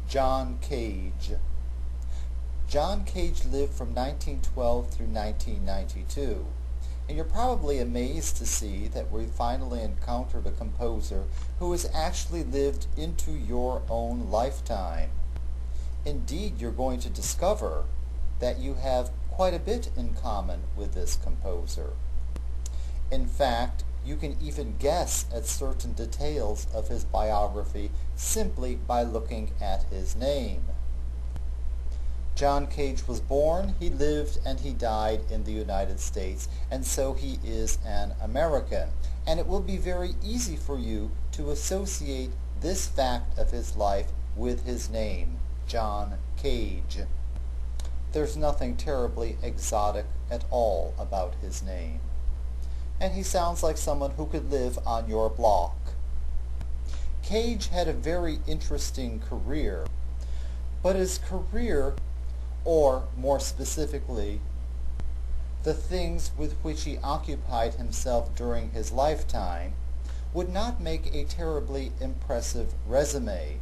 John Cage. John Cage lived from 1912 through 1992. And you're probably amazed to see that we finally encountered a composer who has actually lived into your own lifetime. Indeed, you're going to discover that you have quite a bit in common with this composer. In fact, you can even guess at certain details of his biography simply by looking at his name. John Cage was born, he lived, and he died in the United States, and so he is an American. And it will be very easy for you to associate this fact of his life with his name, John Cage. There's nothing terribly exotic at all about his name. And he sounds like someone who could live on your block. Cage had a very interesting career, but his career, or more specifically, the things with which he occupied himself during his lifetime, would not make a terribly impressive resume.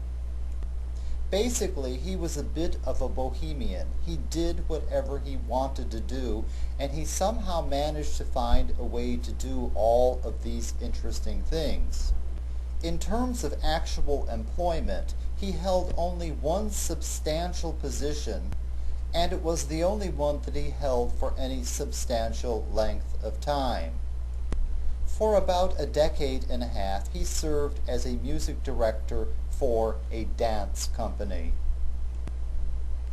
Basically, he was a bit of a bohemian. He did whatever he wanted to do, and he somehow managed to find a way to do all of these interesting things. In terms of actual employment, he held only one substantial position, and it was the only one that he held for any substantial length of time. For about a decade and a half, he served as a music director for a dance company.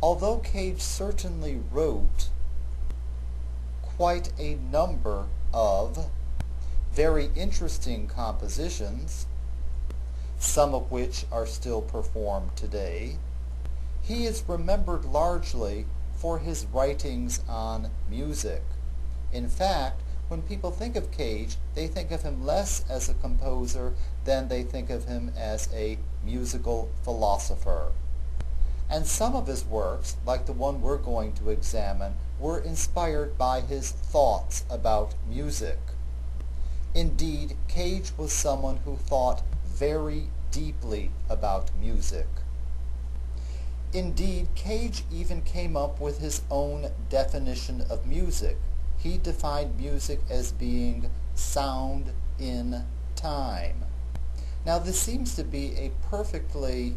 Although Cage certainly wrote quite a number of very interesting compositions, some of which are still performed today, he is remembered largely for his writings on music. In fact, when people think of Cage, they think of him less as a composer than they think of him as a musical philosopher. And some of his works, like the one we're going to examine, were inspired by his thoughts about music. Indeed, Cage was someone who thought very deeply about music. Indeed, Cage even came up with his own definition of music. He defined music as being sound in time. Now, this seems to be a perfectly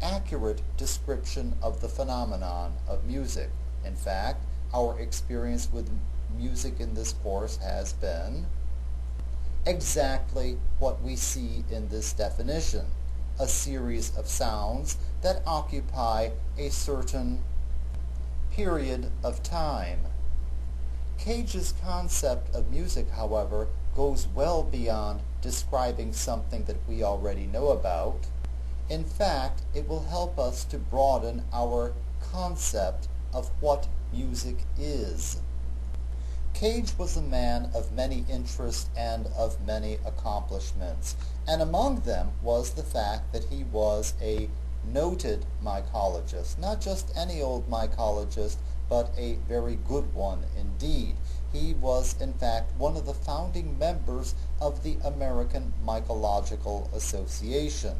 accurate description of the phenomenon of music. In fact, our experience with music in this course has been exactly what we see in this definition: a series of sounds that occupy a certain period of time. Cage's concept of music, however, goes well beyond describing something that we already know about. In fact, it will help us to broaden our concept of what music is. Cage was a man of many interests and of many accomplishments, and among them was the fact that he was a noted mycologist, not just any old mycologist, but a very good one indeed. He was, in fact, one of the founding members of the American Mycological Association.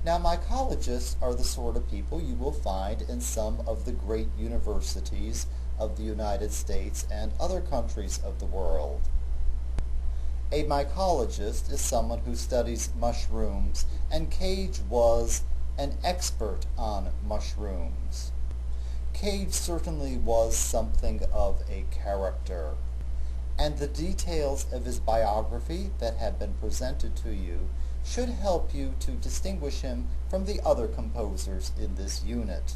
Now, mycologists are the sort of people you will find in some of the great universities of the United States and other countries of the world. A mycologist is someone who studies mushrooms, and Cage was an expert on mushrooms. Cage certainly was something of a character, and the details of his biography that have been presented to you should help you to distinguish him from the other composers in this unit.